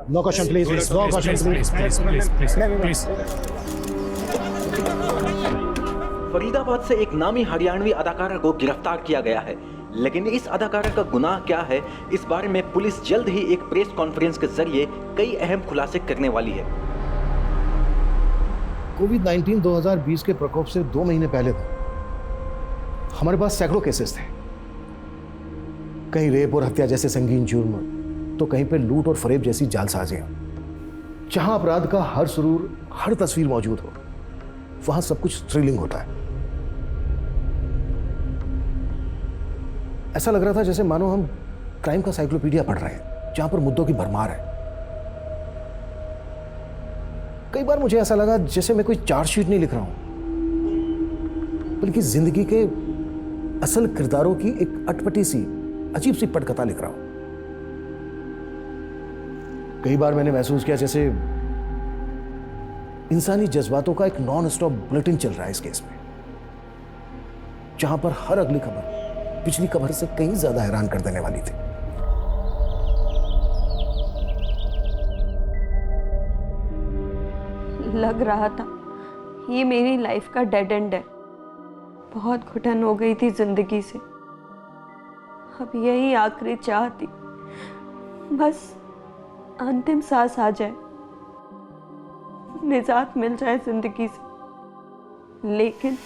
No question please, no question please. Faridabad से एक नामी हरियाणवी अदाकारा को गिरफ्तार किया गया है, लेकिन इस अदाकारा का गुनाह क्या है, इस बारे में पुलिस जल्द ही एक प्रेस कॉन्फ्रेंस के जरिए कई अहम खुलासे करने वाली है। कोविड-19 2020 के प्रकोप से 2 महीने पहले तक हमारे पास सैकड़ों केसेस थे। कहीं रेप और हत्या जैसे संगीन जुर्म, तो कहीं पे लूट और फरेब जैसी जालसाजियां। जहां अपराध का हर सुरूर, हर तस्वीर मौजूद हो, वहां सब कुछ थ्रिलिंग होता है। ऐसा लग रहा था जैसे मानो हम क्राइम का साइक्लोपीडिया पढ़ रहे हैं, जहां पर मुद्दों की भरमार है। कई बार मुझे ऐसा लगा जैसे मैं कोई चार्जशीट नहीं लिख रहा हूं, बल्कि जिंदगी के असल किरदारों की एक अटपटी सी, अजीब सी पटकथा लिख रहा हूं। कई बार मैंने महसूस किया जैसे इंसानी जज्बातों का एक नॉन स्टॉप बुलेटिन चल रहा है इस केस में, जहां पर हर अगली खबर पिछली खबर से कहीं ज्यादा हैरान कर देने वाली थी। लग रहा था ये मेरी लाइफ का डेड एंड है। बहुत घुटन हो गई थी जिंदगी से। अब यही आखिरी चाह थी, बस अंतिम सांस आ जाए, निजात मिल जाए जिंदगी से। लेकिन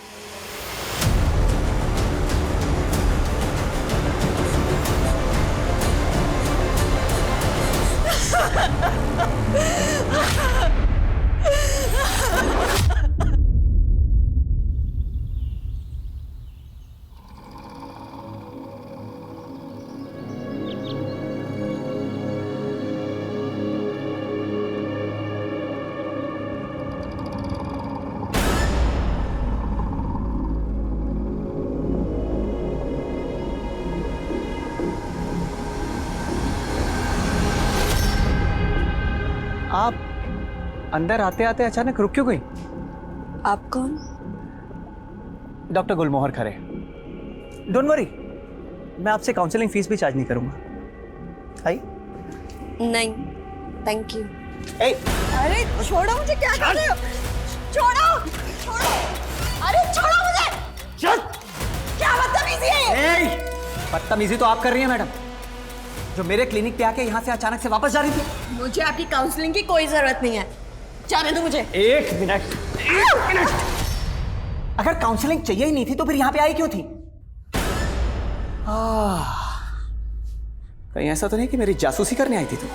आप अंदर आते आते अचानक रुक क्यों गई? आप कौन? Doctor Gulmohar Khare. Don't worry, मैं आपसे काउंसलिंग फीस भी चार्ज नहीं करूंगा। आई? नहीं, थैंक यू। ए, अरे छोड़ो मुझे, क्या कर रहे हो? छोड़ो, छोड़ो, अरे छोड़ो मुझे। चल। क्या बदतमीजी है? ए, बदतमीजी तो आप कर रही हैं मैडम, जो मेरे क्लिनिक पे आके यहाँ से अचानक से वापस जा रही थी। मुझे आपकी काउंसलिंग की कोई जरूरत नहीं है, जाने दो मुझे। एक मिनट। अगर काउंसलिंग चाहिए ही नहीं थी तो फिर यहाँ पे आई क्यों थी? कहीं ऐसा तो नहीं कि मेरी जासूसी करने आई थी तू?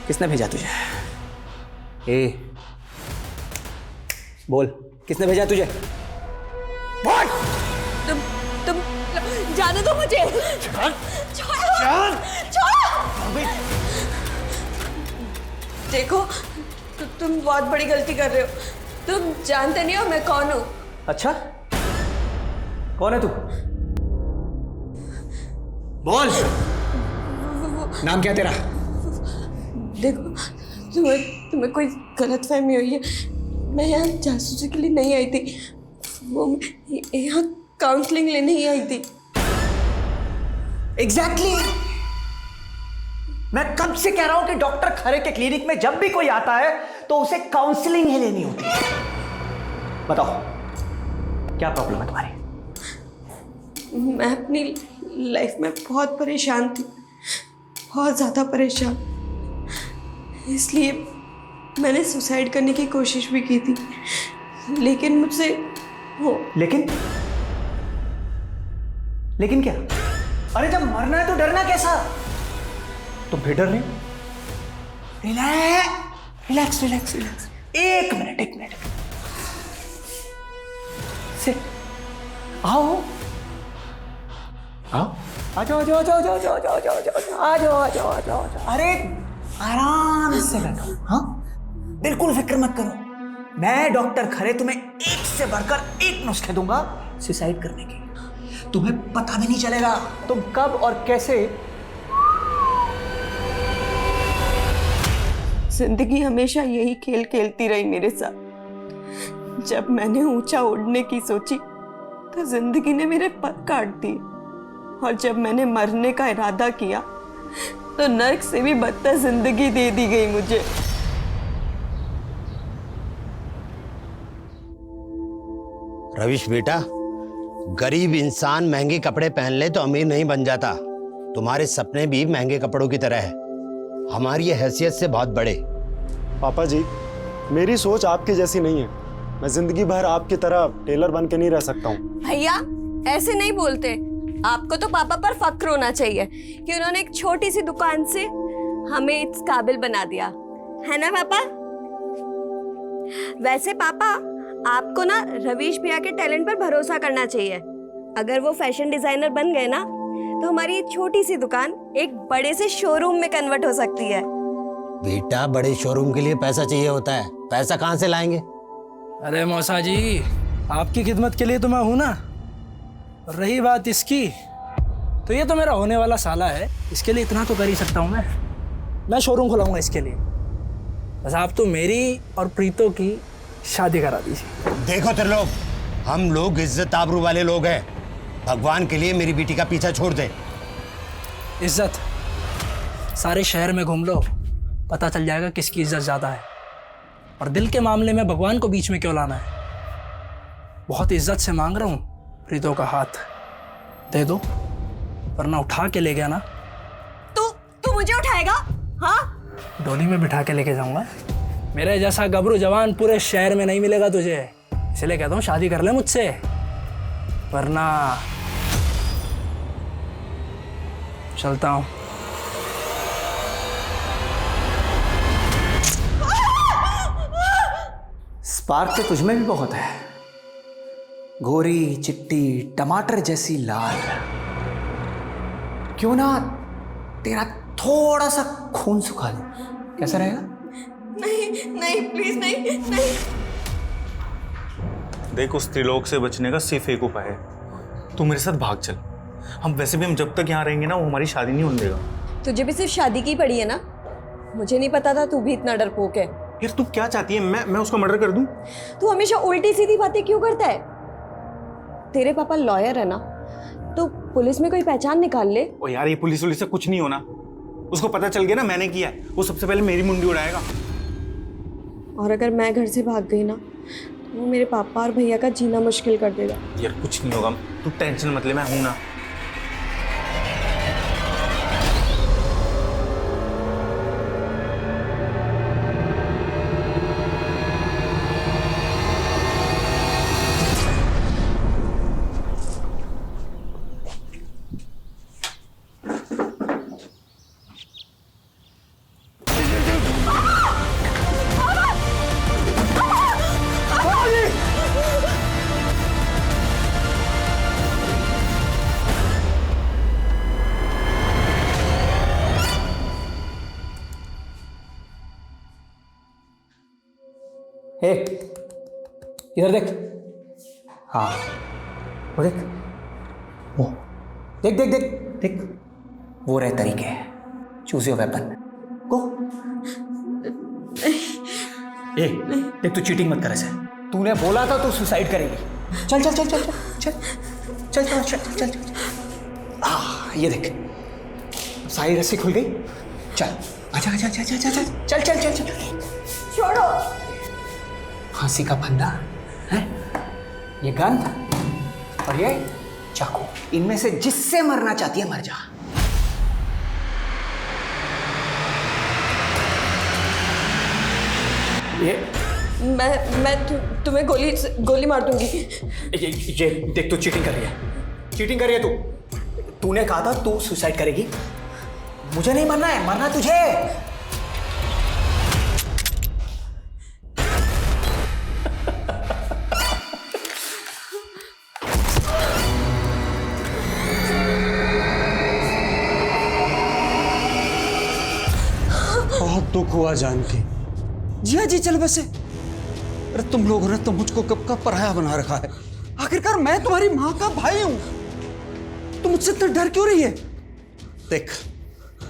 किसने भेजा तुझे? ए, बोल, किसने भेजा तुझे? बोल। तुम जाने दो मुझे। छोड़ो, छोड़ो। देखो, तुम बहुत बड़ी गलती कर रहे हो। तुम जानते नहीं हो मैं कौन हूँ। अच्छा, कौन है तू? बोल, नाम क्या तेरा? देखो, तुम्हें कोई गलतफहमी हुई है। मैं यहाँ जासूसी के लिए नहीं आई थी, वो यहाँ काउंसलिंग लेने ही आई थी। एग्जैक्टली। मैं कब से कह रहा हूं कि डॉक्टर खरे के क्लिनिक में जब भी कोई आता है तो उसे काउंसलिंग ही लेनी होती है। बताओ, क्या प्रॉब्लम है तुम्हारी? मैं अपनी लाइफ में बहुत परेशान थी, बहुत ज़्यादा परेशान। इसलिए मैंने सुसाइड करने की कोशिश भी की थी, लेकिन मुझसे हो। लेकिन क्या? अरे जब मरना है तो डरना कैसा? तुम फिर डर रहे हो? Relax relax relax. एक मिनट। सिट। आओ। आ जाओ। अरे आराम से बैठो। हाँ, बिल्कुल फिक्र मत करो। मैं डॉक्टर खरे तुम्हें एक से बढ़कर एक नुस्खे दूंगा सुसाइड करने के। तुम्हें पता भी नहीं चलेगा तुम कब और कैसे। जिंदगी हमेशा यही खेल खेलती रही मेरे साथ। जब मैंने ऊंचा उड़ने की सोची तो जिंदगी ने मेरे पर काट दिए, और जब मैंने मरने का इरादा किया तो नर्क से भी बदतर जिंदगी दे दी गई मुझे। रविश बेटा, गरीब इंसान महंगे कपड़े पहन ले तो अमीर नहीं बन जाता। तुम्हारे सपने भी महंगे कपड़ों की तरह है, हमारी ये हैसियत से बहुत बड़े। पापा जी, मेरी सोच आपकी जैसी नहीं है। मैं जिंदगी भर आपकी तरह टेलर बन के नहीं रह सकता हूँ। भैया ऐसे नहीं बोलते। आपको तो पापा पर फक्र होना चाहिए कि उन्होंने एक छोटी सी दुकान से हमें इस काबिल बना दिया, है ना पापा? वैसे पापा, आपको ना रवीश भैया के टैलेंट पर भरोसा करना चाहिए। अगर वो फैशन डिजाइनर बन गए ना तो हमारी छोटी सी दुकान एक बड़े से शोरूम में कन्वर्ट हो सकती है। बेटा, बड़े शोरूम के लिए पैसा चाहिए होता है, पैसा कहाँ से लाएंगे? अरे मौसा जी, आपकी खिदमत के लिए तो मैं हूं ना। रही बात इसकी, तो ये तो मेरा होने वाला साला है, इसके लिए इतना तो कर ही सकता हूं मैं शोरूम खुलाऊंगा इसके लिए। बस आप तो मेरी और प्रीतो की शादी करा दीजिए। देखो त्रिलोक, हम लोग इज्जत आबरू वाले लोग हैं। भगवान के लिए मेरी बेटी का पीछा छोड़ दे। इज्जत सारे शहर में घूम लो, पता चल जाएगा किसकी इज्जत ज्यादा है। और दिल के मामले में भगवान को बीच में क्यों लाना है? बहुत इज्जत से मांग रहा हूँ, प्रीतो का हाथ दे दो, वरना उठा के ले गया ना। तू मुझे उठाएगा? हाँ, डोली में बिठा के लेके जाऊंगा। मेरे जैसा गबरू जवान पूरे शहर में नहीं मिलेगा तुझे, इसलिए कहता हूँ शादी कर ले मुझसे, वरना चलता हूँ। स्पार्क तो तुझ में भी बहुत है, गोरी चिट्टी टमाटर जैसी लाल। क्यों ना तेरा थोड़ा सा खून सुखा लूं, कैसा रहेगा? नहीं नहीं प्लीज नहीं नहीं। देख, उस त्रिलोक से बचने का सिर्फ एक उपाय है, तू मेरे साथ भाग चल। वैसे भी हम जब तक यहाँ रहेंगे ना, वो हमारी शादी नहीं होने देगा। तुझे भी सिर्फ शादी की पड़ी है ना? मुझे नहीं पता था तू भी इतना डरपोक है। यार तू क्या चाहती है, मैं उसका मर्डर कर दूं? तू हमेशा उल्टी सीधी बातें क्यों करता है? तेरे पापा लॉयर है ना, तो पुलिस में कोई पहचान निकाल ले। ओ यार, ये पुलिस से कुछ नहीं होना। उसको पता चल गया ना मैंने किया है, वो सबसे पहले मेरी मुंडी उड़ाएगा। और अगर मैं घर से भाग गई ना, तो वो मेरे पापा और भैया का जीना मुश्किल कर देगा। यार कुछ नहीं होगा, तू टेंशन मत ले, मैं हूं ना। ए, इधर देख। हाँ, वो देख, वो देख देख देख देख, वो रहे तरीके। चूज योर वेपन, गो। ए, देख, तू चीटिंग मत कर ऐसे। तूने बोला था तू सुसाइड करेगी। चल चल चल चल चल चल चल चल चल चल। ये देख, सारी रस्सी खुल गई। चल अच्छा अच्छा अच्छा अच्छा चल चल चल चल चल। छोड़ो। फांसी का फंदा है, ये गन और ये चाकू, इनमें से जिससे मरना चाहती है मर जा। ये मैं तुम्हें गोली मार दूंगी। ये देख, तू चीटिंग कर रही है, चीटिंग कर रही है तू। तूने कहा था तू सुसाइड करेगी। मुझे नहीं मरना है, मरना तुझे। बहुत दुख हुआ जान के। जिया जी चल बसे। अरे तुम लोगों ने तो मुझको कब का पराया बना रखा है। आखिरकार मैं तुम्हारी माँ का भाई हूं, तुम मुझसे इतना डर क्यों रही है? देख,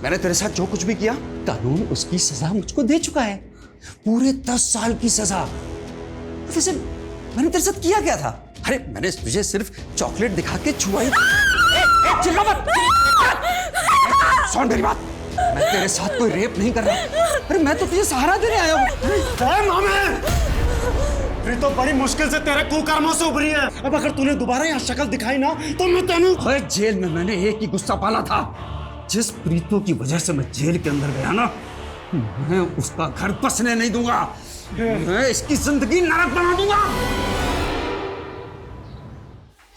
मैंने तेरे साथ जो कुछ भी किया, कानून उसकी सजा मुझको दे चुका है, पूरे 10 साल की सजा। वैसे मैंने तेरे साथ किया क्या था? अरे मैंने तुझे सिर्फ चॉकलेट दिखा के छुआ ही। चिल्ला मत, सुन मेरी बात। मैं तेरे साथ कोई रेप नहीं कर रहा। अरे मैं तो तुझे सहारा देने आया हूँ। मामे ये तो बड़ी मुश्किल से तेरे कुकर्मों से उभरी है। अब अगर तूने दोबारा यहाँ शक्ल दिखाई ना तो मैं तेनू। अरे जेल में मैंने एक ही गुस्सा पाला था, जिस प्रीतों की वजह से मैं जेल के अंदर गया ना, मैं उसका घर बसने नहीं दूंगा। मैं इसकी जिंदगी नरक बना दूंगा।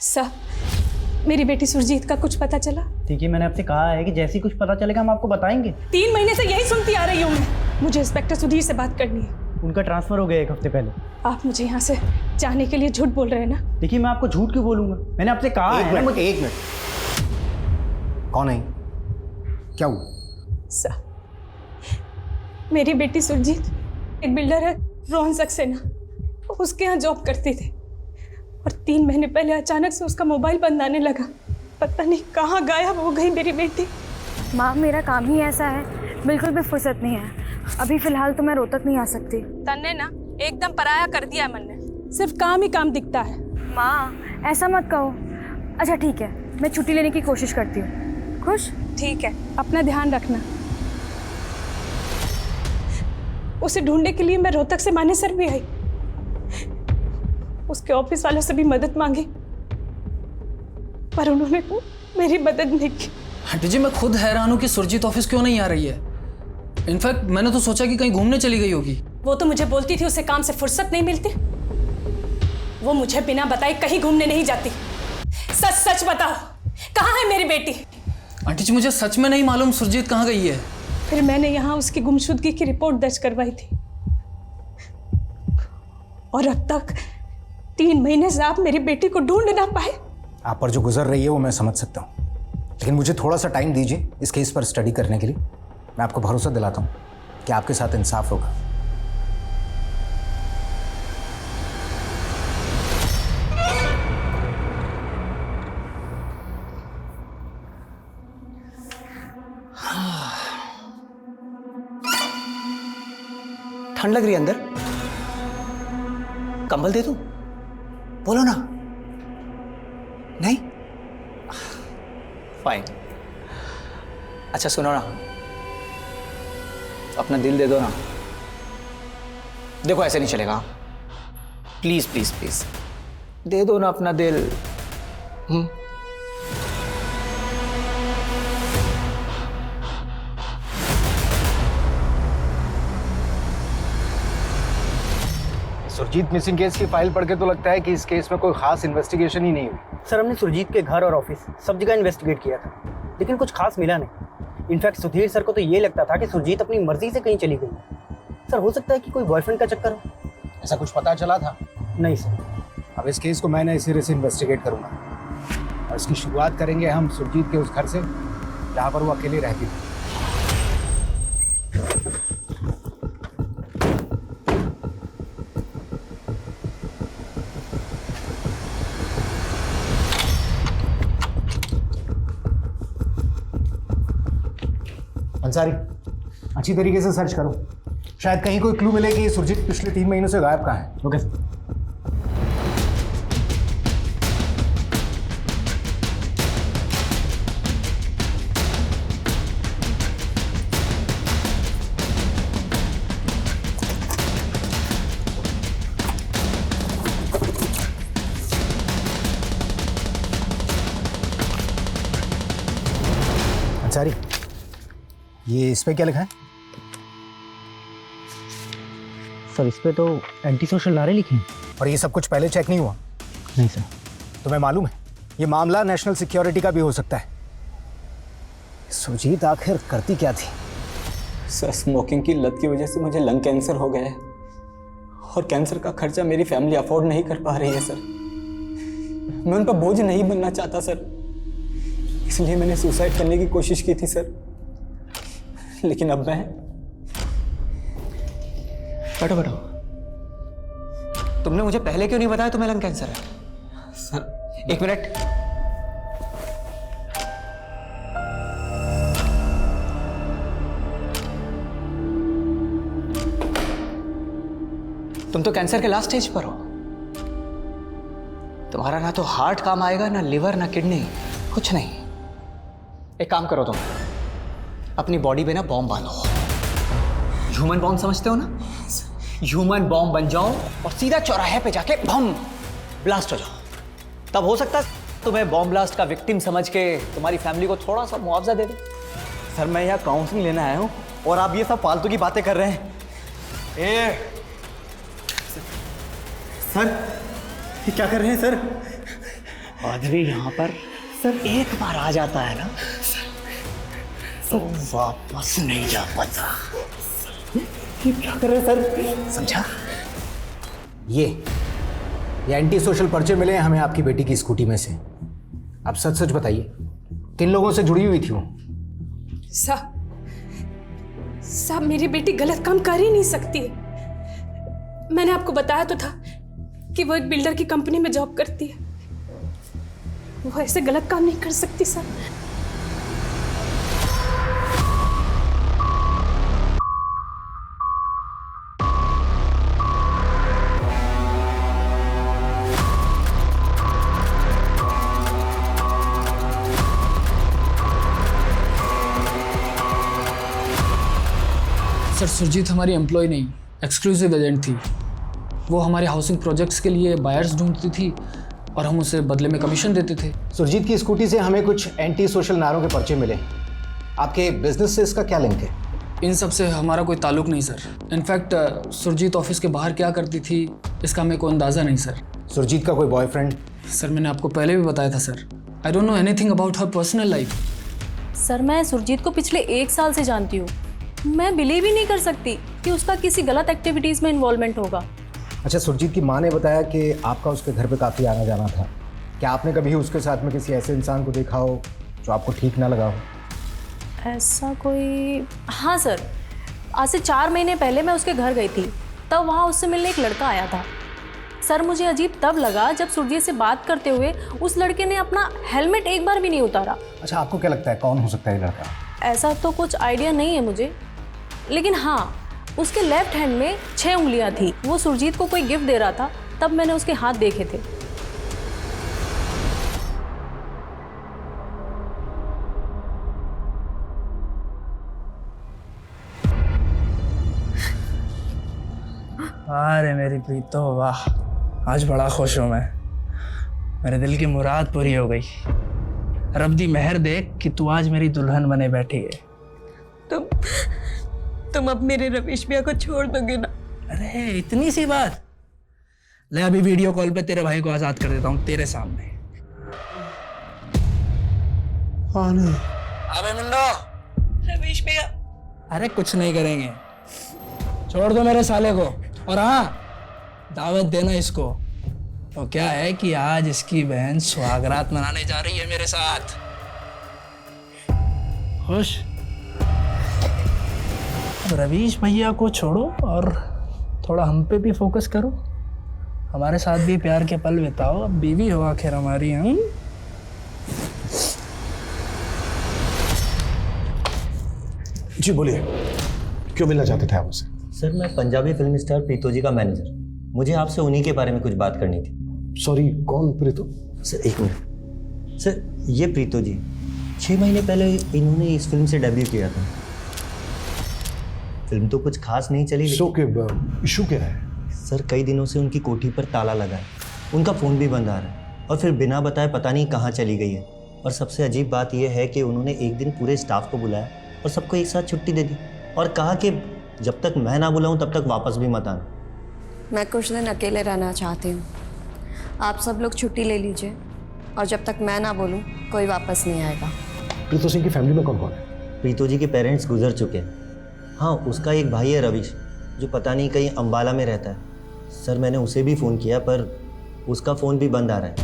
सर, मेरी बेटी सुरजीत का कुछ पता चला? देखिए, मैंने आपसे कहा है कि जैसे ही कुछ पता चलेगा हम आपको बताएंगे। 3 महीने से यही सुनती आ रही हूँ मैं। मुझे इंस्पेक्टर सुधीर से बात करनी है। उनका ट्रांसफर हो गया 1 हफ्ते पहले। आप मुझे यहाँ से जाने के लिए झूठ बोल रहे हैं ना? देखिए, मैं आपको झूठ क्यों बोलूंगा? मैंने आपसे कहा है। एक मिनट, कौन है? क्या हुआ? सर, मेरी बेटी सुरजीत एक बिल्डर है रोहन सक्सेना, उसके यहाँ जॉब करती थी और 3 महीने पहले अचानक से उसका मोबाइल बंद आने लगा। पता नहीं कहाँ गायब हो गई मेरी बेटी। माँ, मेरा काम ही ऐसा है, बिल्कुल भी फुर्सत नहीं है। अभी फिलहाल तो मैं रोहतक नहीं आ सकती। तन्ने ना एकदम पराया कर दिया है मन ने, सिर्फ काम ही काम दिखता है। माँ, ऐसा मत कहो। अच्छा ठीक है, मैं छुट्टी लेने की कोशिश करती हूँ। खुश? ठीक है, अपना ध्यान रखना। उसे ढूंढने के लिए मैं रोहतक से मानेसर भी आई, उसके ऑफिस वालों से भी मदद मांगी, पर उन्होंने मेरी मदद नहीं की। आंटी जी, मैं खुद हैरान हूँ कि सुरजीत ऑफिस क्यों नहीं आ रही है। इनफैक्ट मैंने तो सोचा कि कहीं घूमने चली गई होगी। वो तो मुझे बोलती थी उसे काम से फुर्सत नहीं मिलती। वो मुझे बिना बताए कहीं घूमने नहीं जाती। सच सच बताओ, कहाँ है मेरी बेटी? आंटी जी, मुझे सच में नहीं मालूम सुरजीत कहाँ गई है। फिर मैंने यहाँ उसकी गुमशुदगी की रिपोर्ट दर्ज करवाई थी और अब तक 3 महीने से आप मेरी बेटी को ढूंढ ना पाए। आप पर जो गुजर रही है वो मैं समझ सकता हूँ, लेकिन मुझे थोड़ा सा टाइम दीजिए इस केस पर स्टडी करने के लिए। मैं आपको भरोसा दिलाता हूँ कि आपके साथ इंसाफ होगा। ठंड लग रही है अंदर, कंबल दे दूं? बोलो ना। नहीं? फाइन। अच्छा सुनो ना, अपना दिल दे दो ना। देखो ऐसे नहीं चलेगा, प्लीज प्लीज प्लीज दे दो ना अपना दिल। सुरजीत मिसिंग केस की फाइल पढ़ के तो लगता है कि इस केस में कोई खास इन्वेस्टिगेशन ही नहीं हुई। सर, हमने सुरजीत के घर और ऑफिस सब जगह इन्वेस्टिगेट किया था, लेकिन कुछ खास मिला नहीं। इनफैक्ट सुधीर सर को तो ये लगता था कि सुरजीत अपनी मर्जी से कहीं चली गई। सर, हो सकता है कि कोई बॉयफ्रेंड का चक्कर हो। ऐसा कुछ पता चला था? नहीं सर। अब इस केस को मैं नए सिरे से इन्वेस्टिगेट करूंगा और इसकी शुरुआत करेंगे हम सुरजीत के उस घर से जहाँ पर वो अकेली रहती थी। अंसारी, अच्छी तरीके से सर्च करो, शायद कहीं कोई क्लू मिले कि सुरजीत पिछले 3 महीनों से गायब कहाँ है। ओके। अंसारी, ये इस पे क्या लिखा है? सर, इस पे तो एंटी सोशल नारे लिखे हैं। और ये सब कुछ पहले चेक नहीं हुआ? नहीं सर। तुम्हें मालूम है ये मामला नेशनल सिक्योरिटी का भी हो सकता है। सुरजीत आखिर करती क्या थी? सर, स्मोकिंग की लत की वजह से मुझे लंग कैंसर हो गया है और कैंसर का खर्चा मेरी फैमिली अफोर्ड नहीं कर पा रही है सर। मैं उन पर बोझ नहीं बनना चाहता सर, इसलिए मैंने सुसाइड करने की कोशिश की थी सर। लेकिन अब मैं... बैठो बैठो। तुमने मुझे पहले क्यों नहीं बताया तुम्हें लंग कैंसर है? Sir 1 minute. तुम तो कैंसर के लास्ट स्टेज पर हो। तुम्हारा ना तो हार्ट काम आएगा, ना लिवर, ना किडनी, कुछ नहीं। एक काम करो तुम, अपनी बॉडी पे ना बॉम्ब बांधो। ह्यूमन बॉम्ब समझते हो ना? ह्यूमन बॉम्ब बन जाओ और सीधा चौराहे पे जाके बम ब्लास्ट हो जाओ। तब हो सकता है तुम्हें बॉम्ब ब्लास्ट का विक्टिम समझ के तुम्हारी फैमिली को थोड़ा सा मुआवजा दे दे। सर मैं यहाँ काउंसलिंग लेने आया हूँ और आप ये सब फालतू की बातें कर रहे हैं। सर ये क्या कर रहे हैं सर? आदमी यहाँ पर सर एक बार आ जाता है ना तो वापस नहीं जा पाता। ये क्या कर रहे हैं सर? समझा? ये एंटी सोशल पर्चे मिले हैं हमें आपकी बेटी की स्कूटी में से। आप सच सच बताइए किन लोगों से जुड़ी हुई थी वो? साहब मेरी बेटी गलत काम कर ही नहीं सकती। मैंने आपको बताया तो था कि वो एक बिल्डर की कंपनी में जॉब करती है। वो ऐसे गलत काम नहीं कर सकती साहब। सर सुरजीत हमारी एम्प्लॉय नहीं, एक्सक्लूसिव एजेंट थी। वो हमारे हाउसिंग प्रोजेक्ट्स के लिए बायर्स ढूंढती थी और हम उसे बदले में कमीशन देते थे। सुरजीत की स्कूटी से हमें कुछ एंटी सोशल नारों के पर्चे मिले। आपके बिजनेस से इसका क्या लिंक है? इन सब से हमारा कोई ताल्लुक नहीं सर। इनफैक्ट सुरजीत ऑफिस के बाहर क्या करती थी इसका हमें कोई अंदाज़ा नहीं सर। सुरजीत का कोई बॉयफ्रेंड? सर मैंने आपको पहले भी बताया था sir. I don't know anything about her personal life. Sir मैं सुरजीत को पिछले 1 साल से जानती हूँ। मैं बिलीव ही नहीं कर सकती कि उसका किसी गलत एक्टिविटीज़ में इन्वॉल्वमेंट होगा। अच्छा, सुरजीत की माँ ने बताया कि आपका उसके घर पे काफ़ी आना जाना था। क्या आपने कभी उसके साथ में किसी ऐसे इंसान को देखा हो जो आपको ठीक ना लगा हो? ऐसा कोई? हाँ सर, आज से 4 महीने पहले मैं उसके घर गई थी, तब वहाँ उससे मिलने एक लड़का आया था। सर मुझे अजीब तब लगा जब सुरजीत से बात करते हुए उस लड़के ने अपना हेलमेट एक बार भी नहीं उतारा। अच्छा, आपको क्या लगता है कौन हो सकता है ये लड़का? ऐसा तो कुछ आइडिया नहीं है मुझे, लेकिन हाँ उसके लेफ्ट हैंड में 6 उंगलियां थी। वो सुरजीत को कोई गिफ्ट दे रहा था, तब मैंने उसके हाथ देखे थे। अरे मेरी प्रीतो, वाह आज बड़ा खुश हूँ मैं। मेरे दिल की मुराद पूरी हो गई। रब दी मेहर देख कि तू आज मेरी दुल्हन बने बैठी है। तुम अब मेरे रवीश भैया को छोड़ दोगे ना? अरे इतनी सी बात। ले अभी वीडियो कॉल पे तेरे भाई को आजाद कर देता हूँ तेरे सामने। अबे मुंडो। रवीश भैया। अरे कुछ नहीं करेंगे, छोड़ दो मेरे साले को। और हाँ, दावत देना इसको। तो क्या है कि आज इसकी बहन सुहागरात मनाने जा रही है मेरे साथ। खुश? रवीश भैया को छोड़ो और थोड़ा हम पे भी फोकस करो। हमारे साथ भी प्यार के पल बिताओ। अब बीवी हो आखिर हमारी। हम जी बोलिए, क्यों मिलना चाहते थे आप मुझसे? सर मैं पंजाबी फिल्म स्टार प्रीतो जी का मैनेजर। मुझे आपसे उन्हीं के बारे में कुछ बात करनी थी। सॉरी, कौन प्रीतो? Sir 1 minute. सर ये प्रीतो जी 6 महीने पहले इन्होंने इस फिल्म से डेब्यू किया था। फिल्म तो कुछ खास नहीं चली। इशू क्या है? सर कई दिनों से उनकी कोठी पर ताला लगा है, उनका फ़ोन भी बंद आ रहा है और फिर बिना बताए पता नहीं कहाँ चली गई है। और सबसे अजीब बात यह है कि उन्होंने एक दिन पूरे स्टाफ को बुलाया और सबको एक साथ छुट्टी दे दी और कहा कि जब तक मैं ना बुलाऊं तब तक वापस भी मत आना। मैं कुछ दिन अकेले रहना चाहती हूँ। आप सब लोग छुट्टी ले लीजिए और जब तक मैं ना बोलूँ कोई वापस नहीं आएगा। प्रीतो सिंह की फैमिली में कौन कौन है? प्रीतो जी के पेरेंट्स गुजर चुके हैं। हाँ, उसका एक भाई है रवीश, जो पता नहीं कहीं अंबाला में रहता है। सर मैंने उसे भी फ़ोन किया पर उसका फ़ोन भी बंद आ रहा है।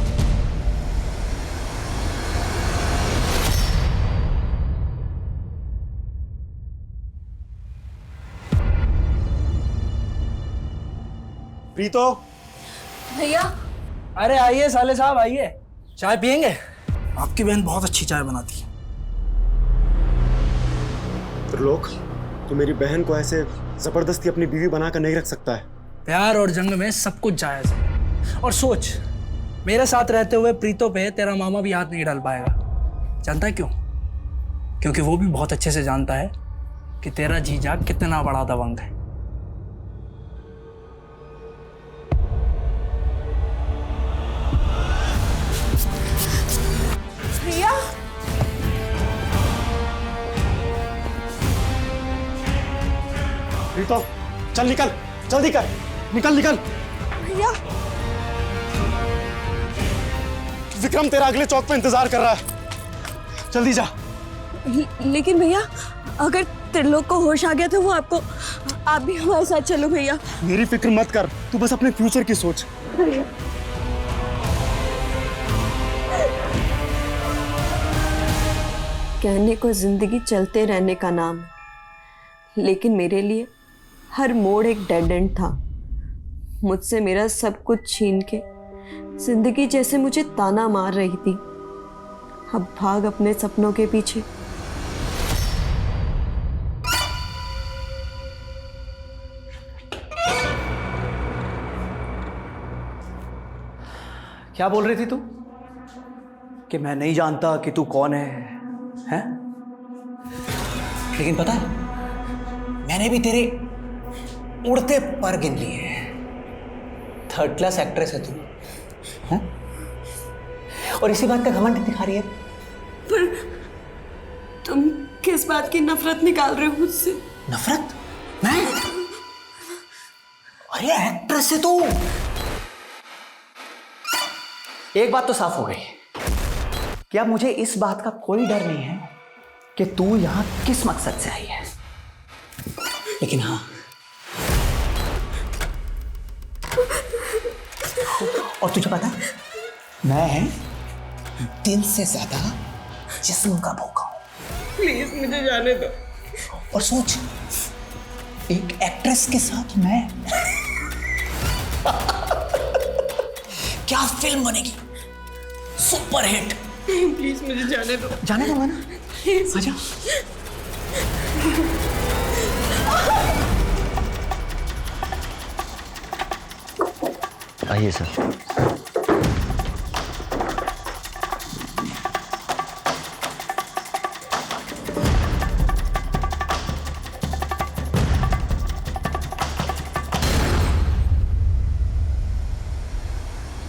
प्रीतो भैया। अरे आइए साले साहब, आइए, चाय पियेंगे? आपकी बहन बहुत अच्छी चाय बनाती है। त्रिलोक, तू मेरी बहन को ऐसे जबरदस्ती अपनी बीवी बनाकर नहीं रख सकता है। प्यार और जंग में सब कुछ जायज है। और सोच, मेरे साथ रहते हुए प्रीतो पे तेरा मामा भी हाथ नहीं डाल पाएगा। जानता है क्यों? क्योंकि वो भी बहुत अच्छे से जानता है कि तेरा जीजा कितना बड़ा दबंग है। भैया प्रीतो चल निकल, जल्दी कर, निकल निकल। भैया विक्रम तेरा अगले चौक पे इंतजार कर रहा है, जल्दी जा। लेकिन भैया अगर त्रिलोक को होश आ गया तो वो आपको, आप भी हमारे साथ चलो भैया। मेरी फिक्र मत कर, तू बस अपने फ्यूचर की सोच। कहने को जिंदगी चलते रहने का नाम है, लेकिन मेरे लिए हर मोड़ एक डेड एंड था। मुझसे मेरा सब कुछ छीन के जिंदगी जैसे मुझे ताना मार रही थी। अब भाग अपने सपनों के पीछे। क्या बोल रही थी तू? कि मैं नहीं जानता कि तू कौन है, हैं? लेकिन पता है, मैंने भी तेरे उड़ते पर गिन लिए हैं। 3rd क्लास एक्ट्रेस है तू, हैं? और इसी बात का घमंड दिखा रही है। पर तुम किस बात की नफरत निकाल रहे हो मुझसे? नफरत? मैं? अरे एक्ट्रेस है तू। एक बात तो साफ हो गई कि अब मुझे इस बात का कोई डर नहीं है कि तू यहां किस मकसद से आई है। लेकिन हाँ, और तुझे पता है, मैं दिल से ज्यादा जिस्म का भूखा हूं। प्लीज मुझे जाने दो। और सोच, एक एक्ट्रेस के साथ मैं क्या फिल्म बनेगी, सुपर हिट। प्लीज मुझे जाने दो। जाने दूंगा ना, आजा। आइए सर।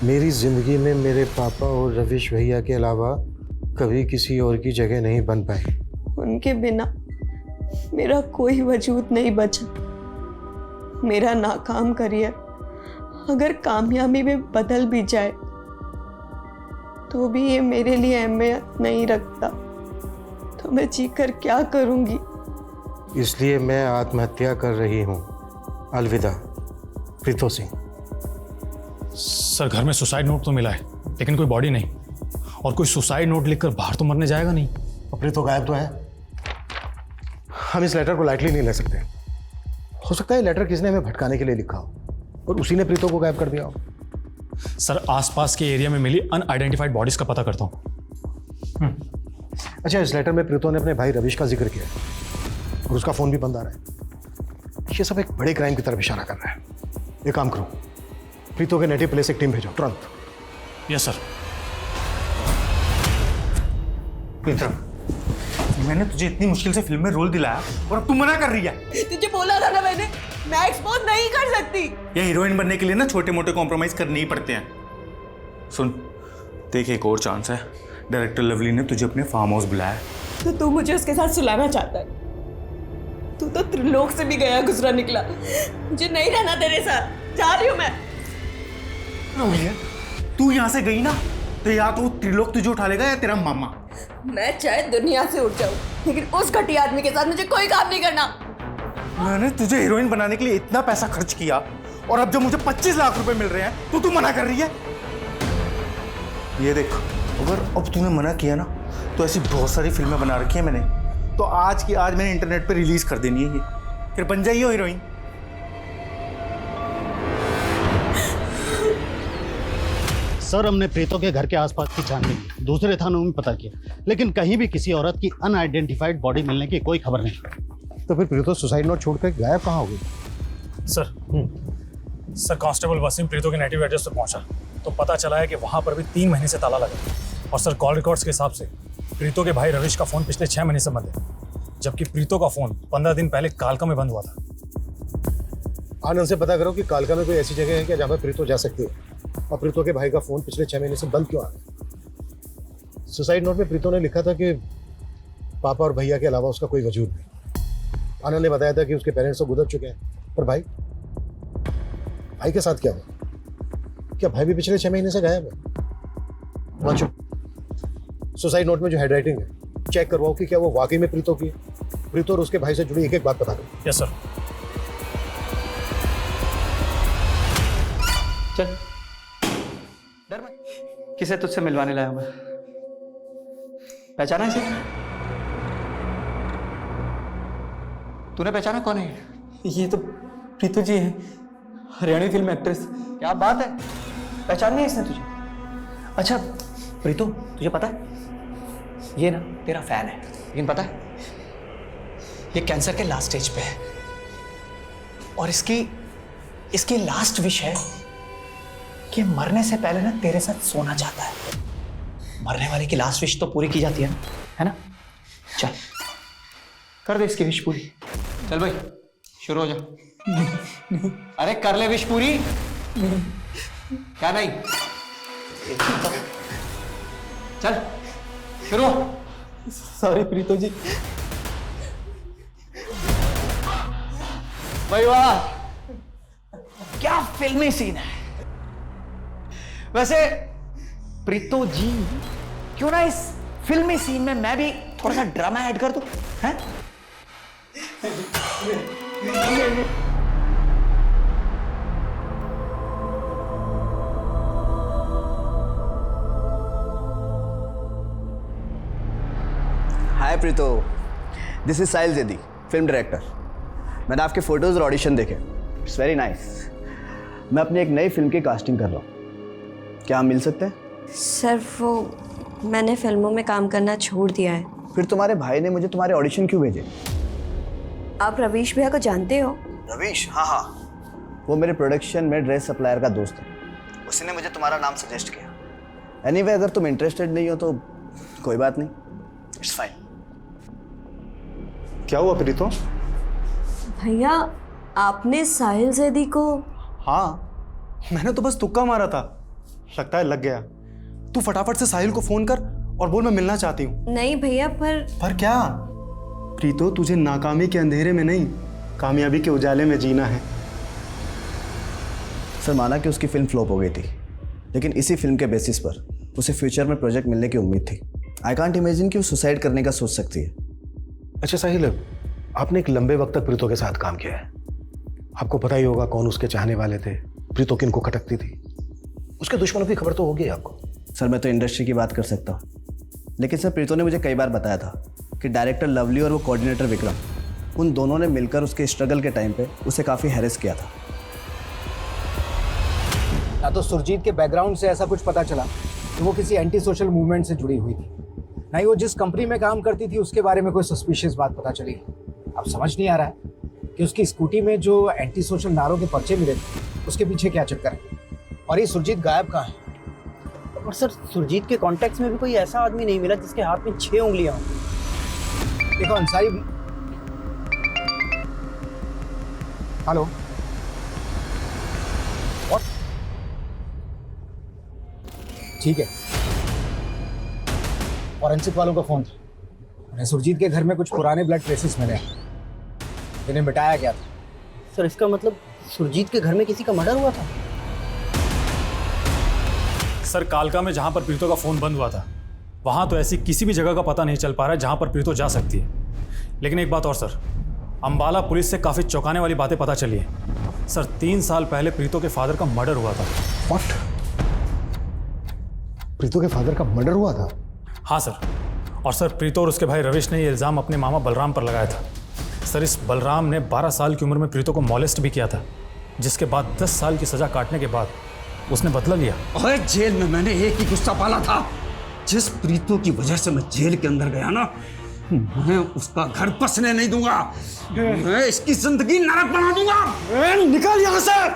मेरी जिंदगी में मेरे पापा और रविश भैया के अलावा कभी किसी और की जगह नहीं बन पाई। उनके बिना मेरा कोई वजूद नहीं बचा। मेरा नाकाम करियर अगर कामयाबी में बदल भी जाए तो भी ये मेरे लिए अहमियत नहीं रखता। तो मैं जीकर क्या करूंगी? इसलिए मैं आत्महत्या कर रही हूँ। अलविदा प्रीतो सिंह। सर घर में सुसाइड नोट तो मिला है, लेकिन कोई बॉडी नहीं। और कोई सुसाइड नोट लिखकर बाहर तो मरने जाएगा नहीं। प्रीतो गायब तो है। हम इस लेटर को लाइटली नहीं ले सकते। हो सकता है लेटर किसने हमें भटकाने के लिए लिखा हो और उसी ने प्रीतो को गायब कर दिया हो। सर आसपास के एरिया में मिली अनआइडेंटिफाइड बॉडीज का पता करता हूँ। अच्छा, इस लेटर में प्रीतो ने अपने भाई रविश का जिक्र किया है और उसका फोन भी बंद आ रहा है। ये सब एक बड़े क्राइम की तरफ इशारा कर रहा है। एक काम करो, प्रीतो के नेटिव प्लेस एक टीम भेजो तुरंत। Yes sir. विक्रम, मैंने तुझे इतनी मुश्किल से फिल्म में रोल दिलाया और अब तू मना कर रही है। तुझे बोला था ना मैंने, मैं एक्सपोज नहीं कर सकती। ये हीरोइन बनने के लिए ना छोटे मोटे कॉम्प्रोमाइज करने ही पड़ते हैं। सुन, देख एक और चांस है। डायरेक्टर लवली ने तुझे अपने फार्म हाउस बुलाया। तो तू मुझे उसके साथ सुलाना चाहता है? तू तो त्रिलोक से भी गया गुजरा निकला। मुझे नहीं रहना तेरे साथ, जा रही हूँ मैं। तू यहाँ से गई ना तो या तो त्रिलोक तुझे उठा लेगा या तेरा मामा। मैं चाहे दुनिया से उठ जाऊं, लेकिन उस घटिया आदमी के साथ मुझे कोई काम नहीं करना। मैंने तुझे हीरोइन बनाने के लिए इतना पैसा खर्च किया और अब जब मुझे 25 लाख रुपए मिल रहे हैं तो तू मना कर रही है। ये देख, अगर अब तूने मना किया ना तो ऐसी बहुत सारी फिल्में बना रखी है मैंने, तो आज की आज मैंने इंटरनेट पे रिलीज कर देनी है। ये फिर बन जाइए हीरोइन। सर हमने प्रीतो के घर के आसपास की छानबीन की, दूसरे थानों में पता किया, लेकिन कहीं भी किसी औरत की अनआइडेंटिफाइड बॉडी मिलने की कोई खबर नहीं। तो फिर प्रीतो सुसाइड नोट छोड़कर गायब कहाँ हो गई? सर कांस्टेबल वसीम प्रीतो के नेटिव एड्रेस पर पहुंचा तो पता चला है कि वहां पर भी 3 महीने से ताला लगा। और सर कॉल रिकॉर्ड्स के हिसाब से प्रीतो के भाई रविश का फोन पिछले 6 महीने से बंद है, जबकि प्रीतो का फोन 15 दिन पहले कालका में बंद हुआ था। आनंद से पता करो कि कालका में कोई ऐसी जगह है क्या जहाँ पर प्रीतो जा सकती है, और प्रीतो के भाई का फोन पिछले 6 महीने से बंद क्यों आ रहा है? सुसाइड नोट में प्रीतो ने लिखा था कि पापा और भैया के अलावा उसका कोई वजूद नहीं। आनंद ने बताया था कि उसके पेरेंट्स तो गुजर चुके हैं, पर भाई के साथ क्या हुआ? क्या भाई भी पिछले 6 महीने से गायब है? वांशु, सुसाइड नोट में जो हैंडराइटिंग है चेक करवाओ कि क्या वो वाकई में प्रीतो की है। प्रीतो और उसके भाई से जुड़ी एक एक बात बता दो। Yes sir. चल डर मत, किसे तुझसे मिलवाने लाया मैं? पहचाना इसे? तूने पहचाना कौन है? ये तो प्रीतो जी है, हरियाणवी फिल्म एक्ट्रेस। क्या बात है, पहचान नहीं इसने तुझे? अच्छा प्रीतो, तुझे पता है ये ना तेरा फैन है, लेकिन पता है ये कैंसर के लास्ट स्टेज पे है, और इसकी लास्ट विश है कि मरने से पहले ना तेरे साथ सोना चाहता है। मरने वाले की लास्ट विश तो पूरी की जाती है ना? चल कर दे इसकी विश पूरी। चल भाई शुरू हो जा। अरे कर ले विश पूरी। क्या नहीं? चल शुरू। सॉरी प्रीतो जी। भाई वाह, क्या फिल्मी सीन है। वैसे प्रीतो जी, क्यों ना इस फिल्मी सीन में मैं भी थोड़ा सा ड्रामा ऐड कर दूं, हैं? Hi Preeto, this is Sahil Zaidi, film director. मैंने आपके फोटोज और ऑडिशन देखे, इट्स वेरी नाइस। मैं अपनी एक नई फिल्म की कास्टिंग कर रहा हूँ, क्या हम मिल सकते हैं? सर वो मैंने फिल्मों में काम करना छोड़ दिया है। फिर तुम्हारे भाई ने मुझे तुम्हारे ऑडिशन क्यों भेजे? आप रवीश भैया को जानते हो? रवीश? हाँ, वो मेरे प्रोडक्शन में ड्रेस सप्लायर का दोस्त है, उसने मुझे तुम्हारा नाम सजेस्ट किया। एनीवे, अगर तुम इंटरेस्टेड नहीं हो तो कोई बात नहीं, इट्स फाइन। क्या हुआ प्रीतो? भैया आपने साहिल जैदी को? हाँ, मैंने तो बस तुक्का मारा था, लगता है लग गया। तू फटाफट से साहिल को फोन कर और बोल मैं मिलना चाहती हूँ। नहीं भैया, पर क्या? प्रीतो, तुझे नाकामी के अंधेरे में नहीं, कामयाबी के उजाले में जीना है। सर, माना कि उसकी फिल्म फ्लॉप हो गई थी, लेकिन इसी फिल्म के बेसिस पर उसे फ्यूचर में प्रोजेक्ट मिलने की उम्मीद थी। आई कांट इमेजिन कि वो सुसाइड करने का सोच सकती है। अच्छा साहिल, आपने एक लंबे वक्त तक प्रीतो के साथ काम किया है, आपको पता ही होगा कौन उसके चाहने वाले थे, प्रीतो किनको खटकती थी, उसके दुश्मनों की खबर तो होगी आपको। सर, मैं तो इंडस्ट्री की बात कर सकता हूँ, लेकिन सर प्रीतो ने मुझे कई बार बताया था कि डायरेक्टर लवली और वो कोऑर्डिनेटर विक्रम, उन दोनों ने मिलकर उसके स्ट्रगल के टाइम पे उसे काफ़ी हैरेस किया था। ना तो सुरजीत के बैकग्राउंड से ऐसा कुछ पता चला कि वो किसी एंटी सोशल मूवमेंट से जुड़ी हुई थी, ना ही वो जिस कंपनी में काम करती थी उसके बारे में कोई सस्पिशियस बात पता चली। अब समझ नहीं आ रहा है कि उसकी स्कूटी में जो एंटी सोशल नारों के पर्चे मिले थे उसके पीछे क्या चक्कर है, और ये सुरजीत गायब कहाँ है? और सर, सुरजीत के कॉन्टेक्ट्स में भी कोई ऐसा आदमी नहीं मिला जिसके हाथ में 6 उंगलियां हों। देखो अंसारी। हेलो, ठीक है, फॉरेंसिक वालों का फोन था, उन्हें सुरजीत के घर में कुछ पुराने ब्लड ट्रेसेस मिले, इन्हें मिटाया गया था। सर, इसका मतलब सुरजीत के घर में किसी का मर्डर हुआ था? सर, कालका में जहां पर प्रीतो का फोन बंद हुआ था, वहां तो ऐसी किसी भी जगह का पता नहीं चल पा रहा है जहां पर प्रीतो जा सकती है। लेकिन एक बात और सर, अंबाला पुलिस से काफी चौंकाने वाली बातें पता चली है। सर, 3 साल पहले प्रीतो के फादर का मर्डर हुआ था। व्हाट? प्रीतो के फादर का मर्डर हुआ था? हाँ सर, और सर प्रीतो और उसके भाई रविश ने ये इल्ज़ाम अपने मामा बलराम पर लगाया था। सर, इस बलराम ने 12 साल की उम्र में प्रीतो को मॉलेस्ट भी किया था, जिसके बाद 10 साल की सज़ा काटने के बाद उसने बदला लिया। अरे जेल में मैंने एक ही गुस्सा पाला था, जिस प्रीतो की वजह से मैं जेल के अंदर गया ना, मैं उसका घर बसने नहीं दूंगा, मैं इसकी जिंदगी नरक बना दूंगा। निकल यहाँ से,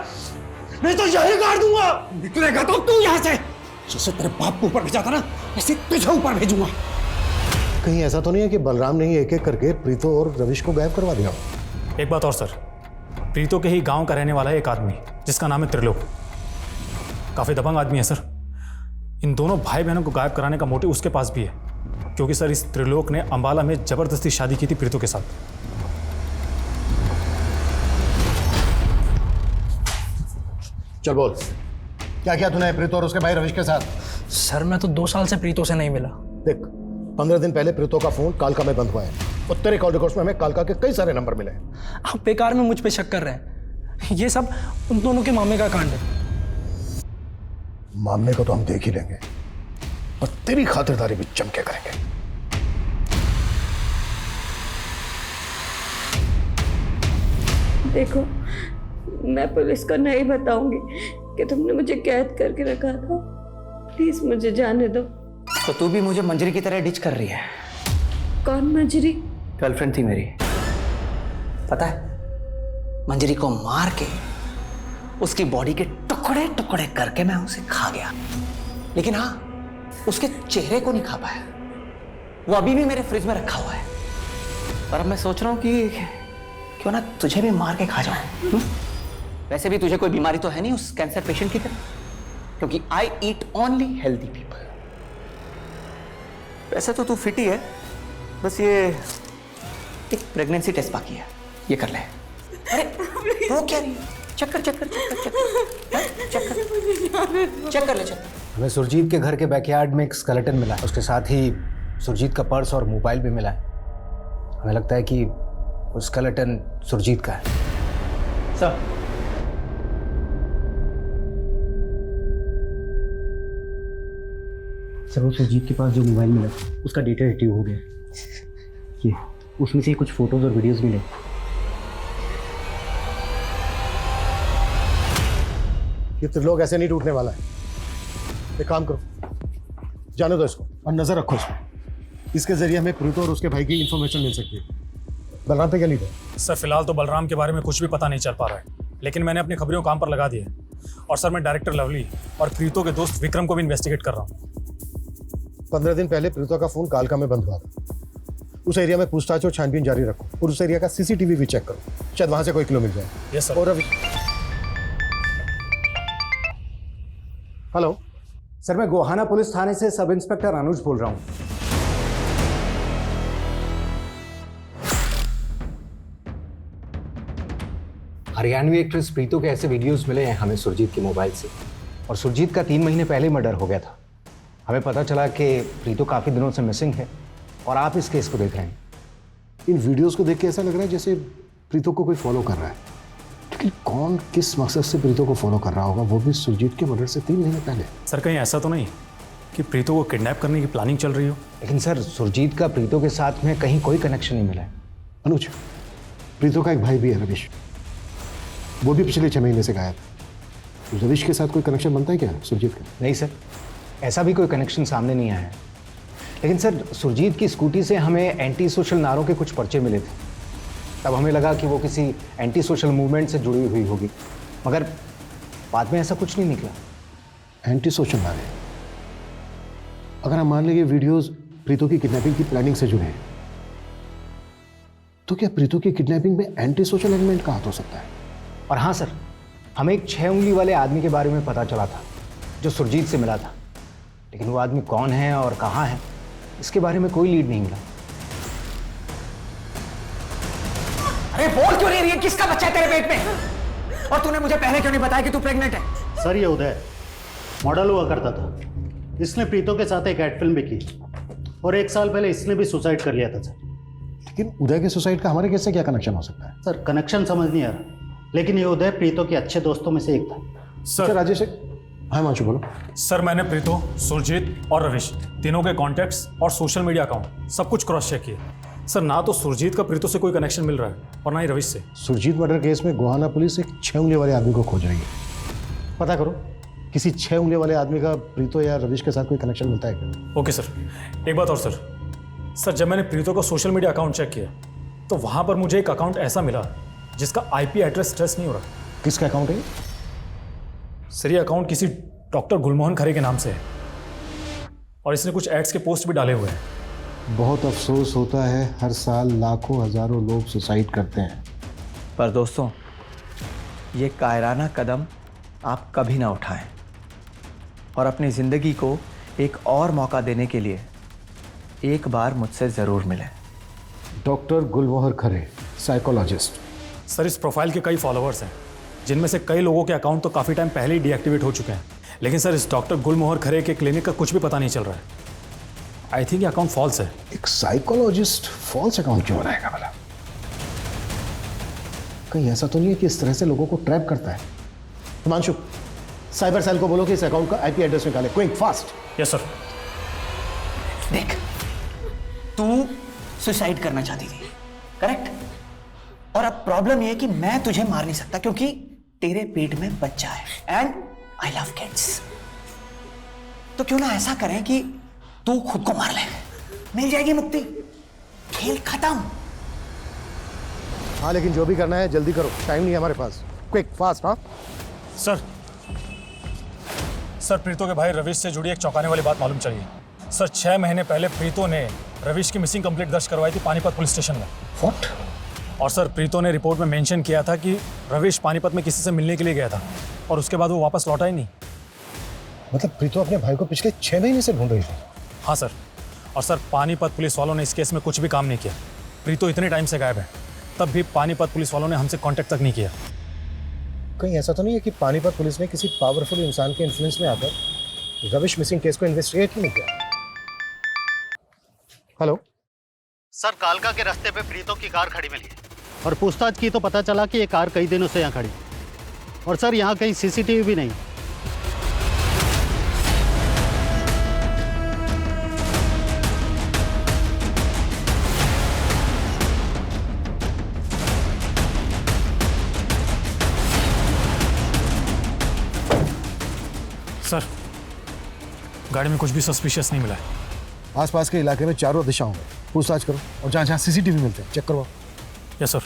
नहीं तो यही गाड़ दूंगा। निकलेगा तो तू यहाँ से। जैसे तेरे बाप को ऊपर भेजा था ना, ऐसे तुझे ऊपर भेजूंगा। कहीं ऐसा तो नहीं है कि बलराम ने ही एक एक करके प्रीतो और रविश को गायब करवा दिया हो? एक बात और सर, प्रीतो के ही गांव का रहने वाला है एक आदमी जिसका नाम है त्रिलोक। काफ़ी दबंग आदमी है सर। इन दोनों भाई बहनों को गायब कराने का मोटिव उसके पास भी है, क्योंकि सर इस त्रिलोक ने अंबाला में जबरदस्ती शादी की थी प्रीतो के साथ। चल बोल, क्या किया तूने प्रीतो और उसके भाई रविश के साथ? सर मैं तो 2 साल से प्रीतो से नहीं मिला। देख, 15 दिन पहले प्रीतो का फोन कालका में बंद हुआ है और तेरे कॉल रिकॉर्ड्स में हमें कालका के कई सारे नंबर मिले हैं। आप बेकार में मुझ पे शक कर रहे हैं। ये सब उन दोनों के मामे का कांड है। मामले को तो हम देख ही लेंगे और तेरी खातिरदारी भी जम के करेंगे। देखो, मैं पुलिस को नहीं बताऊंगी कि तुमने मुझे कैद करके रखा था। प्लीज मुझे जाने दो। तो तू भी मुझे मंजरी की तरह डिच कर रही है? कौन मंजरी? गर्लफ्रेंड थी मेरी, पता है। मंजरी को मार के उसकी बॉडी के टुकड़े टुकड़े करके मैं उसे खा गया, लेकिन हाँ, उसके चेहरे को नहीं खा पाया। वो अभी भी मेरे फ्रिज में रखा हुआ है। और अब मैं सोच रहा हूँ कि क्यों ना तुझे भी मार के खा जाऊं। वैसे भी तुझे कोई बीमारी तो है नहीं उस कैंसर पेशेंट की तरह, क्योंकि आई ईट ओनली हेल्दी पीपल। वैसे तो तू फिट ही है, बस ये एक प्रेगनेंसी टेस्ट बाकी है, ये कर ले। अरे वो क्या रही है? चेक कर चेक कर चेक कर चेक कर चेक कर चेक कर ले चेक। हमें सुरजीत के घर के बैकयार्ड में एक स्केलेटन मिला है। उसके साथ ही सुरजीत का पर्स और मोबाइल भी मिला है। हमें लगता है कि वो स्केलेटन सुरजीत का है। सर, वो सुरजीत के पास जो मोबाइल मिला उसका डेटा रिट्रीव हो गया। ये उसमें से कुछ फोटोज और वीडियोस मिले। ये त्रिलोक ऐसे नहीं टूटने वाला है। एक काम करो, जाने दो इसको और नजर रखो इसको। इसके जरिए हमें प्रीतो और उसके भाई की इंफॉर्मेशन मिल सकती है। बलराम पे क्या लीड है? सर फिलहाल तो बलराम के बारे में कुछ भी पता नहीं चल पा रहा है, लेकिन मैंने अपनी खबरों काम पर लगा दी है। और सर मैं डायरेक्टर लवली और प्रीतो के दोस्त विक्रम को भी इन्वेस्टिगेट कर रहा हूँ। 15 दिन पहले प्रीतो का फोन कालका में बंद हुआ था। उस एरिया में पूछताछ और छानबीन जारी रखो और उस एरिया का सीसीटीवी भी चेक करो, शायद वहां से कोई क्लू मिल जाए। Yes sir. और अभी हेलो सर, मैं गोहाना पुलिस थाने से सब इंस्पेक्टर अनुज बोल रहा हूँ। हरियाणवी एक्ट्रेस प्रीतो के ऐसे वीडियोस मिले हैं हमें सुरजीत के मोबाइल से, और सुरजीत का 3 महीने पहले मर्डर हो गया था। हमें पता चला कि प्रीतो काफ़ी दिनों से मिसिंग है और आप इस केस को देख रहे हैं। इन वीडियोस को देख के ऐसा लग रहा है जैसे प्रीतो को कोई फॉलो कर रहा है, लेकिन कौन किस मकसद से प्रीतो को फॉलो कर रहा होगा, वो भी सुरजीत के मर्डर से 3 महीने पहले। सर कहीं ऐसा तो नहीं कि प्रीतो को किडनैप करने की प्लानिंग चल रही हो? लेकिन सर, सुरजीत का प्रीतो के साथ में कहीं कोई कनेक्शन नहीं मिला है। अनुज, प्रीतो का एक भाई भी है रविश, वो भी पिछले 6 महीने से गायब है। रविश के साथ कोई कनेक्शन बनता है क्या सुरजीत का? नहीं सर, ऐसा भी कोई कनेक्शन सामने नहीं आया है। लेकिन सर, सुरजीत की स्कूटी से हमें एंटी सोशल नारों के कुछ पर्चे मिले थे। तब हमें लगा कि वो किसी एंटी सोशल मूवमेंट से जुड़ी हुई होगी, मगर बाद में ऐसा कुछ नहीं निकला। एंटी सोशल नारे? अगर हम मान लें ये वीडियोस प्रीतो की किडनैपिंग की प्लानिंग से जुड़े हैं, तो क्या प्रीतो की किडनैपिंग में एंटी सोशल एलिमेंट का हाथ हो सकता है? और हाँ सर, हमें एक 6 उंगली वाले आदमी के बारे में पता चला था जो सुरजीत से मिला था, लेकिन वो आदमी कौन है और कहाँ है, इसके बारे में कोई लीड नहीं मिला। अरे बोल क्यों नहीं रही है? किसका बच्चा है तेरे पेट में? और तूने मुझे पहले क्यों नहीं बताया कि तू प्रेग्नेंट है? सर, ये उदय मॉडल हुआ करता था। इसने प्रीतो के साथ एक एड फिल्म भी की और 1 साल पहले इसने भी सुसाइड कर लिया था सर। लेकिन उदय के सुसाइड का हमारे केस से क्या कनेक्शन हो सकता है? सर कनेक्शन समझ नहीं आ रहा, लेकिन ये उदय प्रीतो के अच्छे दोस्तों में से एक था। सर राजेश, हाँ मांशु बोलो। सर मैंने प्रीतो, सुरजीत और रविश तीनों के कॉन्टैक्ट्स और सोशल मीडिया अकाउंट सब कुछ क्रॉस चेक किए। सर ना तो सुरजीत का प्रीतो से कोई कनेक्शन मिल रहा है और ना ही रविश से। सुरजीत मर्डर केस में गोहाना पुलिस एक 6 उंगली वाले आदमी को खोज रही है। पता करो किसी 6 उंगली वाले आदमी का प्रीतो या रविश के साथ कोई कनेक्शन मिलता है क्या? Okay sir. एक बात और सर, जब मैंने प्रीतो का सोशल मीडिया अकाउंट चेक किया तो वहां पर मुझे एक अकाउंट ऐसा मिला जिसका IP एड्रेस ट्रेस नहीं हो रहा। किसका अकाउंट है? सर ये अकाउंट किसी डॉक्टर गुलमोहन खरे के नाम से है और इसने कुछ एड्स के पोस्ट भी डाले हुए हैं। बहुत अफसोस होता है, हर साल लाखों हजारों लोग सुसाइड करते हैं। पर दोस्तों, ये कायराना कदम आप कभी ना उठाएं और अपनी ज़िंदगी को एक और मौका देने के लिए एक बार मुझसे ज़रूर मिलें। डॉक्टर गुलमोहर खरे, साइकोलॉजिस्ट। सर, इस प्रोफाइल के कई फॉलोअर्स हैं, जिनमें से कई लोगों के अकाउंट तो काफ़ी टाइम पहले ही डीएक्टिवेट हो चुके हैं। लेकिन सर, इस डॉक्टर गुलमोहर खरे के क्लिनिक का कुछ भी पता नहीं चल रहा है। आई थिंक ये अकाउंट फॉल्स है। एक साइकोलॉजिस्ट फॉल्स अकाउंट क्यों बनाएगा भला? कहीं ऐसा तो नहीं है कि इस तरह से लोगों को ट्रैप करता है? हिमांशु, साइबर सेल को बोलो कि इस अकाउंट का आईपी एड्रेस निकाले, क्विक, फास्ट। Yes sir. देख, तू सुसाइड करना चाहती थी, करेक्ट? और अब प्रॉब्लम ये है कि मैं तुझे मार नहीं सकता क्योंकि तेरे पेट में बच्चा है एंड आई लव किड्स। तो क्यों ना ऐसा करें कि तू खुद को मार ले, मिल जाएगी मुक्ति, खेल खत्म। हाँ, लेकिन जो भी करना है जल्दी करो, टाइम नहीं है हमारे पास। Quick, fast. हाँ सर, प्रीतो के भाई रविश से जुड़ी एक चौंकाने वाली बात मालूम चली है। सर, 6 महीने पहले प्रीतो ने रविश की मिसिंग कंप्लेंट दर्ज करवाई थी पानीपत पुलिस स्टेशन में। व्हाट? और सर, प्रीतो ने रिपोर्ट में मेंशन किया था कि रविश पानीपत में किसी से मिलने के लिए गया था और उसके बाद वो वापस लौटा ही नहीं। मतलब प्रीतो अपने भाई को पिछले 6 महीने से ढूंढ रही थी? हाँ सर। और सर, पानीपत पुलिस वालों ने इस केस में कुछ भी काम नहीं किया। प्रीतो इतने टाइम से गायब है, तब भी पानीपत पुलिस वालों ने हमसे कांटेक्ट तक नहीं किया। कहीं ऐसा तो नहीं है कि पानीपत पुलिस ने किसी पावरफुल इंसान के इन्फ्लुएंस में आकर रविश मिसिंग केस को इन्वेस्टिगेट ही नहीं किया? हेलो सर, कालका के रास्ते पे प्रीतो की कार खड़ी मिली और पूछताछ की तो पता चला कि ये कार कई दिनों से यहाँ खड़ी। और सर, यहाँ कहीं सीसीटीवी भी नहीं। सर, गाड़ी में कुछ भी सस्पिशियस नहीं मिला है। आसपास के इलाके में चारों दिशाओं में पूछताछ करो और जहाँ जहाँ सीसीटीवी मिलते हैं चेक करवाओ। Yes sir.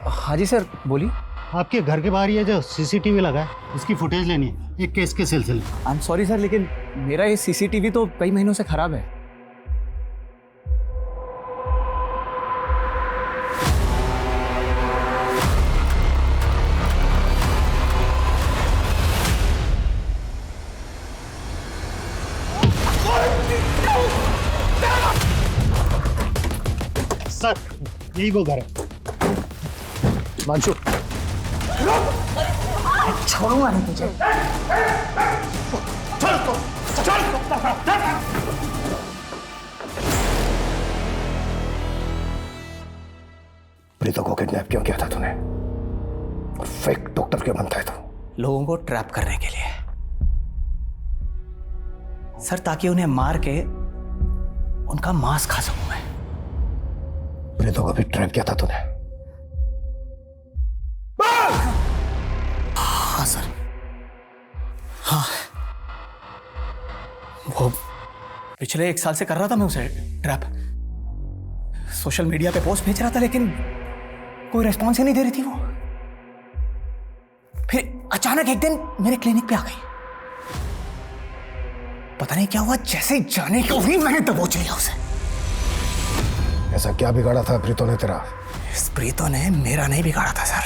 हाँ जी सर, बोलिए। आपके घर के बाहर ये जो सीसीटीवी लगा है, इसकी फुटेज लेनी है एक केस के सिलसिले। आई एम सॉरी सर, लेकिन मेरा ये सीसीटीवी तो कई महीनों से खराब है। सर, यही वो घर है। मानसू, छोड़ूंगा नहीं तुझे। प्रीतो को किडनैप क्यों किया था तूने? और फेक डॉक्टर क्यों बनता है तू? लोगों को ट्रैप करने के लिए सर, ताकि उन्हें मार के उनका मांस खा सकूं मैं। प्रीतो को भी ट्रैप किया था तूने? हाँ सर, हाँ। वो पिछले 1 साल से कर रहा था मैं उसे ट्रैप। सोशल मीडिया पे पोस्ट भेज रहा था लेकिन कोई रेस्पॉन्स ही नहीं दे रही थी वो। फिर अचानक एक दिन मेरे क्लिनिक पे आ गई। पता नहीं क्या हुआ, जैसे ही जाने को ही मैंने दबोच लिया उसे। ऐसा क्या बिगाड़ा था प्रीतो ने तेरा? इस प्रीतो ने मेरा नहीं बिगाड़ा था सर,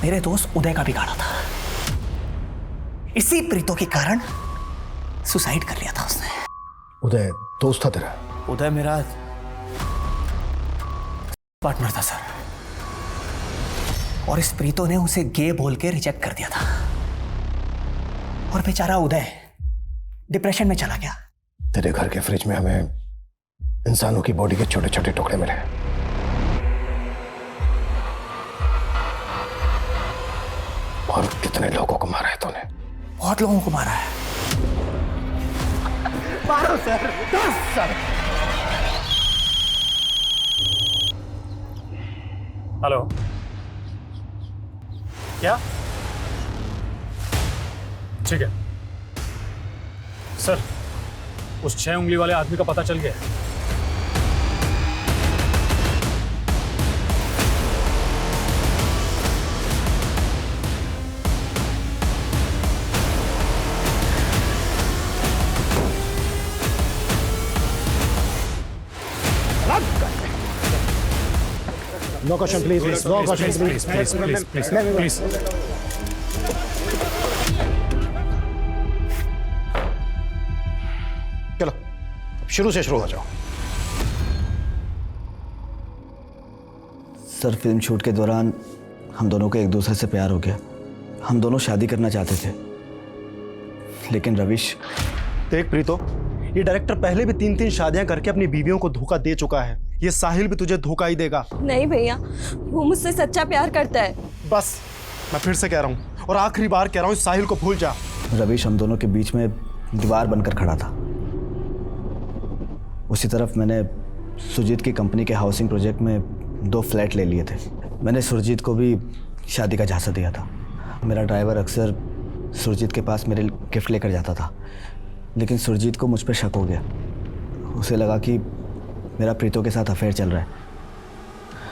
मेरे दोस्त उदय का बिगाड़ा था। इसी प्रीतो के कारण सुसाइड कर लिया था उसने। उदय दोस्त था तेरा? उदय मेरा पार्टनर था सर, और इस प्रीतो ने उसे गे बोल के रिजेक्ट कर दिया था और बेचारा उदय डिप्रेशन में चला गया। तेरे घर के फ्रिज में हमें इंसानों की बॉडी के छोटे छोटे टुकड़े मिले। और कितने लोगों को मारा है तूने? बहुत लोगों को मारा है। मारो सर, 10 सर। हेलो, क्या? ठीक है सर, उस 6 उंगली वाले आदमी का पता चल गया। No question please, no question please, please. चलो शुरू से शुरू हो जाओ। सर, फिल्म शूट के दौरान हम दोनों को एक दूसरे से प्यार हो गया। हम दोनों शादी करना चाहते थे, लेकिन रविश। देख प्रीतो, ये डायरेक्टर पहले भी 3-3 शादियां करके अपनी बीवियों को धोखा दे चुका है। ये साहिल भी तुझे धोखा ही देगा। नहीं भैया, वो मुझसे सच्चा प्यार करता है। बस मैं फिर से कह रहा हूँ और आखिरी बार कह रहा हूँ, इस साहिल को भूल जा। रविश हम दोनों के बीच में दीवार बनकर खड़ा था। उसी तरफ मैंने सुरजीत की कंपनी के हाउसिंग प्रोजेक्ट में 2 फ्लैट ले लिए थे। मैंने सुरजीत को भी शादी का झांसा दिया था। मेरा ड्राइवर अक्सर सुरजीत के पास मेरे गिफ्ट लेकर जाता था, लेकिन सुरजीत को मुझ पर शक हो गया। उसे लगा कि मेरा प्रीतो के साथ अफेयर चल रहा है।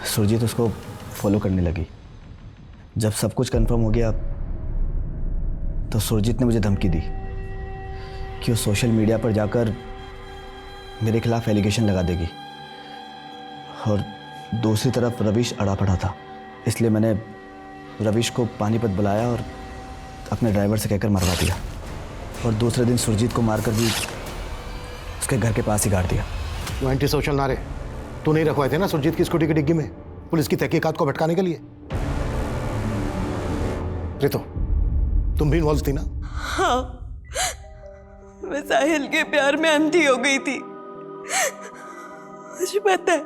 सुरजीत उसको फॉलो करने लगी। जब सब कुछ कंफर्म हो गया तो सुरजीत ने मुझे धमकी दी कि वो सोशल मीडिया पर जाकर मेरे खिलाफ एलिगेशन लगा देगी। और दूसरी तरफ रविश अड़ा पड़ा था, इसलिए मैंने रविश को पानीपत बुलाया और अपने ड्राइवर से कहकर मरवा दिया। और दूसरे दिन सुरजीत को मारकर भी उसके घर के पास ही गाड़ दिया। वो एंटी सोशल नारे तू नहीं रखवाए थे ना सुरजीत की स्कूटी की डिग्गी में, पुलिस की तहकीकात को भटकाने के लिए? प्रीतो, तुम भी इन्वॉल्व थी ना? हाँ, मैं साहिल के प्यार में अंधी हो गई थी। मुझे पता है,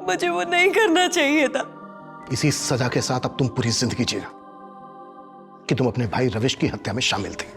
मुझे वो नहीं करना चाहिए था। इसी सजा के साथ अब तुम पूरी जिंदगी जीना कि तुम अपने भाई रविश की हत्या में शामिल थे।